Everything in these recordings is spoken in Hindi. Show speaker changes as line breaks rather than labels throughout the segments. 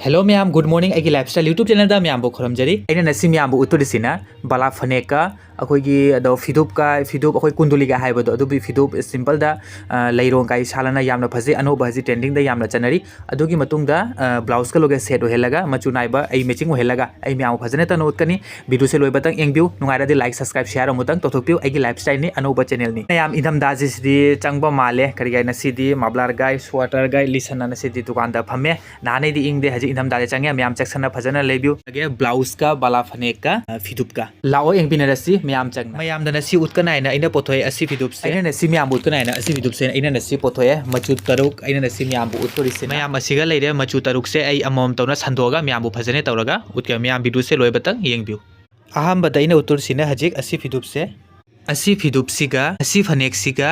Hello ma'am good morning I lifestyle YouTube channel दा मैम खुरमजरी अना नसी मैम उत्तरसिना बाला फनेक अखोगी फिदूप का फिदूप अखोई कुंडुली का हाइबदो अदुबी फिदूप सिंपल दा लैरों का सालाना यामना फजे अनोबा हजी ट्रेंडिंग दा यामना चनरी अदुगी मतुंग दा ब्लाउज का लोगे सेट ओहेलगा मचु नाइबा आई मैचिंग ओहेलगा आई मैम फजने तनो उत्कनी वीडियो से लोइबतंग एंगबिउ नुंगाइरादि लाइक सब्सक्राइब शेयर अमुतंग तोथोपिउ आई लाइफस्टाइल नि अनोबा चैनल नि मैम इदम दाजिसदि चंगबा माले करिगाय नसीदि माब्लार गाय स्वेटर गाय लिसना नसीदि दुकान दा फमे नानेदि इंगदे हजी इदम दाजे चंगे मैम चेक्सन फजन लेबिउ लगे ब्लाउज का बाला फनेक का फिदूप का लाओ एंगबिनरसी मैम चंग मैम दनसी उत्कनाइना इना पोथोय असि फिदूप से इना नसी मैम उत्कनाइना असि फिदूप से इना नसी पोथोय मचु तरुक इना नसी मैम बु उत्तोरिसे मैम असिगा लेरे मचु तरुक से आई अमम तौना संदोगा मैम बु फजने तौरगा उत्के मैम वीडियो से लोइबतंग येंगबिउ अहमबदा इना उत्तोरसिना हजिक असि फिदूप सिगा असि फनेक सिगा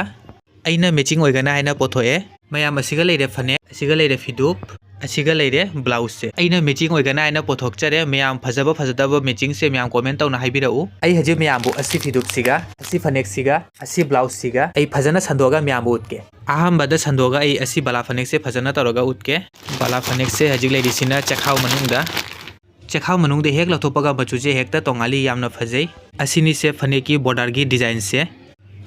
अइना मैचिंग ओइगना हाइना पोथोय मैम असिगा लेरे फनेक असिगा लेरे फिदूप असिगा लेरे ब्लाउज से अइना मैचिंग ओइगना हाइना पोथोकचरे मैम फजब फजदब मैचिंग से मैम कमेंट तौना हाइबिरउ आई हजे मैम बु असि फिदूप सिगा असि फनेक सिगा असि ब्लाउज सिगा आई फजना संदोगा मैम बु उत्के अहमबदा संदोगा आई असि बाला फनेक से फजना तौरगा उत्के बाला फनेक से हजिक लेरिसिना चखाव मनुंगदा चखाव मनुंगदे हेक लथोपगा मचुजे हेक्ता तोंगाली यामना फजै असिनी से फनेक की बॉर्डर की डिजाइन से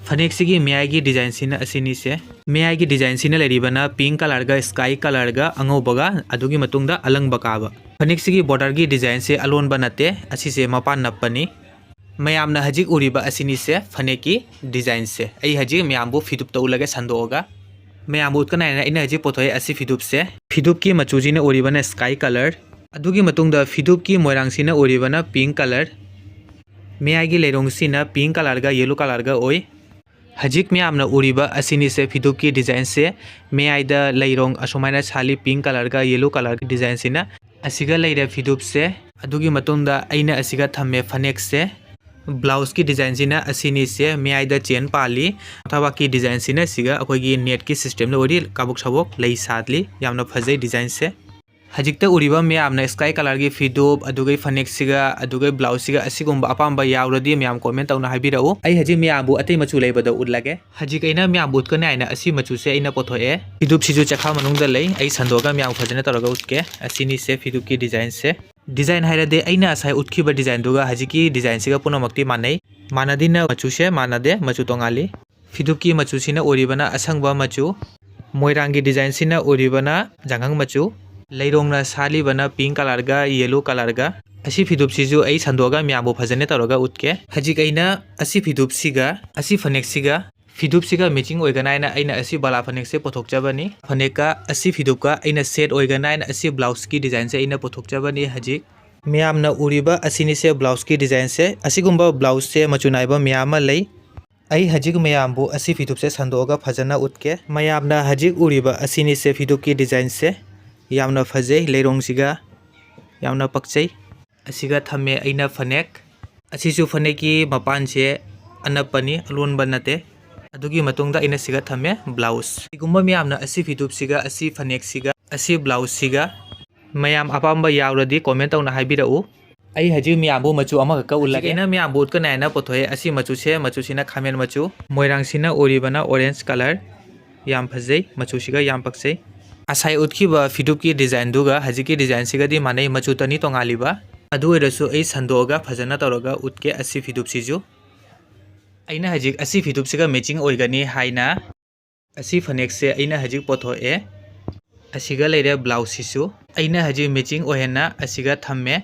फनेक सिगी मेयाई की डिजाइन सिना असिनी से मेयाई की डिजाइन सिना लेरिबना पिंक कलर का स्काई कलर का अंगोबगा अदुगी मतुंगदा अलंग बकाबा फनेक सिगी बॉर्डर की डिजाइन से अलोन बनते असी से मपान नप्पनी मैमना हजिक उरिबा असिनी से फनेक की डिजाइन से आई हजिक मैमबु फिदूप तौलगे संदोगा मैमबु उत्कनाइना इना हजिक पोथोय असि फिदूप से फिदूप की मचुजिना उरिबना स्काई कलर अदुगी मतुंगदा फिदूप की मोइरांगसिना उरिबना पिंक कलर मेयाई की लेरोंगसिना पिंक कलर का येलो कलर का ओय हजिक मैमना उरिबा असिनी से फिदूप की डिजाइन से मेयाईदा लेरोंग असुमाइना साली पिंक कलर का येलो कलर की डिजाइन सिना असिगा लेरे फिदूप से अदुगी मतुंगदा अइना असिगा थम्मे फनेक से ब्लाउज की डिजाइन सिना असिनी से मेयाईदा चेन पाली अथवा की डिजाइन सिना सिगा अखोगी नेट की सिस्टम ले ओरी काबुक सबोक लई सातली यामना फजै डिजाइन से हजिकता उरिबा मैमना स्काई कलर की फिदूप अदुगै फनेक सिगा अदुगै ब्लाउज सिगा असिगुंबा अपांबा यावरदि मैम कमेंट तौना हाइबिरउ आई हजि मैमबु अतै मचु लेबदा उलगे हजिक अइना मैमबु उत्कने आइना असि मचु से अइना पोथोए फिदूप सिजु चखा मनुंगदा लै आई संदोगा मैम फजने तौरगा उत्के असिनी से फिदूप की डिजाइन से डिजाइन हाइरदे अइना असाय उत्खिबा डिजाइन दुगा हजिकी डिजाइन सिगा पुनमक्ति मानै मानदिना मचु से मानदे मचु तोंगाली फिदूप की मचु सिना ओरिबना असंगबा मचु मोइरांगी डिजाइन सिना ओरिबना जांगंग मचु लेरोंगना सालीबना पिंक कलर का येलो कलर का असि फिदूप सिजु आई संदोगा मैमबु फजने तौरगा उत्के हजिक अइना असि फिदूप सिगा असि फनेक सिगा फिदूप सिगा मैचिंग ओइगनाइना अइना असि बाला फनेक से पोथोकचबनी फनेक का असि फिदूप का अइना सेट ओइगनाइना असि ब्लाउज की डिजाइन से अइना पोथोकचबनी हजिक मैमना उरिबा असिनी से ब्लाउज की डिजाइन से असिगुंबा ब्लाउज से मचुनाइबा मैम लै आई हजिक मैमबु असि फिदूप से संदोगा फजना उत्के मैमना हजिक उरिबा असिनी से फिदूप की डिजाइन से यामना फजै लेरोंगसिगा यामना पक्चै असिगा थम्मे अइना फनेक असिसु फनेक की मपान से अनपनी अलोन बनते अदुगी मतुंगदा अइना सिगा थम्मे ब्लाउज इगुंबा मैमना असि फिदूप सिगा असि फनेक सिगा असि ब्लाउज सिगा मैम अपांबा यावरदि कमेंट तौना हाइबिरउ आई हजि मैमबु मचु अमगका उलगे इना मैमबु उत्कनाइना पोथोय असि मचु से मचुसिना खामेन मचु मोइरांगसिना ओरिबना ऑरेंज कलर याम फजै मचुसिगा याम पक्सै असाई उत्खिबा फिदूप की डिजाइन दुगा हजिकी डिजाइन सिगदी मानै मचु तनी तोंगालिबा अदु ओइरसु ए संदोगा फजना तौरगा उत्के असि फिदूप सिजु अइना हजिक असि फिदूप सिगा मैचिंग ओइगनी हाइना असि फनेक से अइना हजिक पोथोए असिगा लेरे ब्लाउज सिसु अइना हजिक मैचिंग ओहेना असिगा थम्मे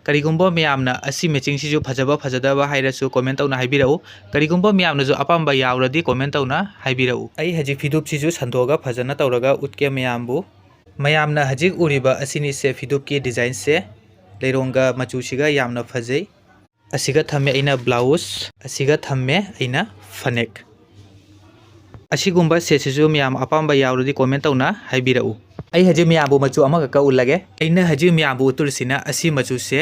करिगुंबा मैमना असि मैचिंग सिजु फजबा फजदबा हाइरसु कमेंट तौना हाइबिरउ करिगुंबा मैमनजु अपांबा यावरदि कमेंट तौना हाइबिरउ आई हजिक फिदूप सिजु संदोगा फजना तौरगा उत्के मैमबु मैमना हजिक उरिबा असिनी से फिदूप की डिजाइन से लेरोंगा मचुसिगा यामना फजै असिगा थम्मे अइना ब्लाउज असिगा थम्मे अइना फनेक असिगुंबा सेसिजु मैम अपांबा यावरदि कमेंट तौना हाइबिरउ आई हजि मैमबु मचु अमगका उलगे अइना हजि मैमबु उत्तुरसिना असि मचु से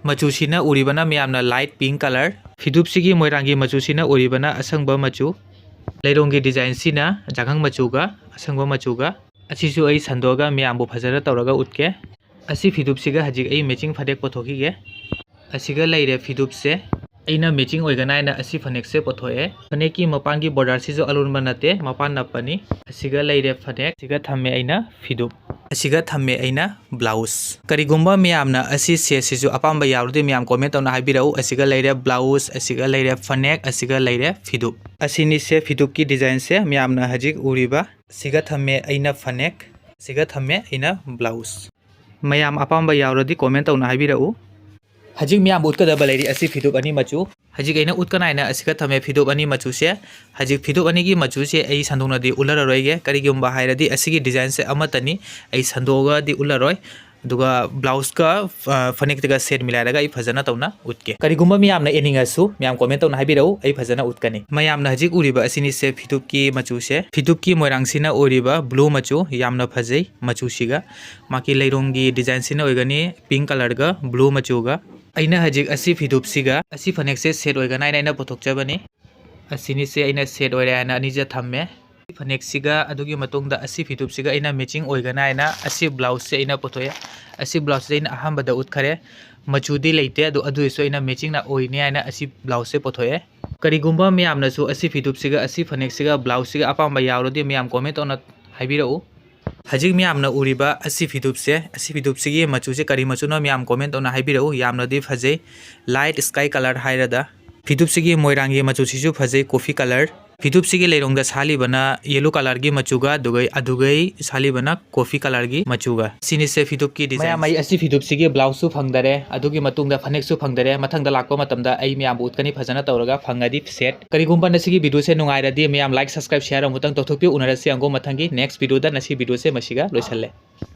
मचुसिना उरिबना मैमना लाइट पिंक कलर फिदूप सिगी मोइरांगी मचुसिना उरिबना असंगबा मचु लेरोंगी डिजाइन सिना जांगंग मचुगा असंगबा मचुगा असिसु आई संदोगा मैमबु फजरा तौरगा उत्के असि फिदूप सिगा हजिक आई मैचिंग फनेक पोथोखिगे असिगा लेरे फिदूप से अइना मैचिंग ओइगनाइना असि फनेक से पोथोए फनेक की मपान की बॉर्डर सिजु अलोन बनते मपान नप्पनी असिगा लेरे फनेक सिगा थम्मे अइना फिदूप असिगा थम्मे अइना ब्लाउज करिगुम्बा मियामना असि सेसिजु अपाम्बा यावरुदि मियाम कमेंट तौना हाइबिराउ असिगा लेरे ब्लाउज असिगा लेरे फनेक असिगा लेरे फिदुप असिनि से फिदुप की डिजाइन से मियामना हजिक उरिबा सिगा थम्मे अइना फनेक सिगा थम्मे अइना ब्लाउज मयाम अपाम्बा यावरुदि कमेंट तौना हाइबिराउ हजिक मियाम उतकदबा लेरि असि फिदुप अनि मचु हजिक अइना उतकनाइना असिगा थम्मे फिदुप अनि मचु से हजिक फिदुप अनि की मचु से अइ संदोंनादि उलररोइगे करिगुम्बा हाइरदि असिगी डिजाइन से अमतनी अइ संदोगादि उलररोइ दुगा ब्लाउज का फनेक तगा सेट मिलायरगा अइ फजना तौना उतके करिगुम्बा मियामना एनिंगसु मियाम कमेंट तौना हाइबिराउ अइ फजना उतकनी मयामना हजिक उरिबा असिनि से फिदुप की मचु से फिदुप की मोइरांगसिना ओरिबा ब्लू मचु यामना फजै मचु सिगा माकी लैरोंगी डिजाइन सिना ओइगनी पिंक कलर गा ब्लू मचुगा अइना हजिक असि फिदुप सिगा असि फनेक से सेट ओइगना आइना पुथोकचबनी असिनि से अइना सेट ओइरे आइना अनिजा थम्मे फनेक सिगा अदुगी मतुंगदा असि फिदुप सिगा अइना मैचिंग ओइगना आइना असि ब्लाउज से अइना पुथोए असि ब्लाउज से अइना अहमबदा उतखरे मचुदी लेते अदुइसो अइना मैचिंग ना ओइने आइना असि ब्लाउज से पुथोए करिगुम्बा मियामनासु असि फिदुप सिगा असि फनेक सिगा ब्लाउज सिगा अपाम्बा यावरोदि मियाम कमेंट तौना हाइबिराउ हजिक मियामना उरिबा असि फिदुप सिगी मचु से करी मचुनो मियाम कमेंट तौना हाइबिराउ यामनादि फजै लाइट स्काई कलर हाइरदा फिदुप सिगी मोइरांगी मचु सिसु फजै कॉफी कलर फिदुप सिगी लेरोंगदा सालिबना येलो कलर की मचुगा दुगै सालिबना कॉफी कलर की मचुगा सिनि से फिदुप की डिजाइन मयाम असि फिदुप सिगी ब्लाउज सु फंगदरे अदुगी मतुंगदा फनेक सु फंगदरे मथंगदा लाको मतमदा अइ मियाम उतकनी फजना तौरगा फंगदी सेट करिगुम्बा नसिगी वीडियो से नुंगाइरदि मियाम लाइक सब्सक्राइब शेयर अमुतंग तोथोकपि उनरसि अंगो मथंगी नेक्स्ट वीडियो दा नसि वीडियो से मसिगा लोइसल्ले।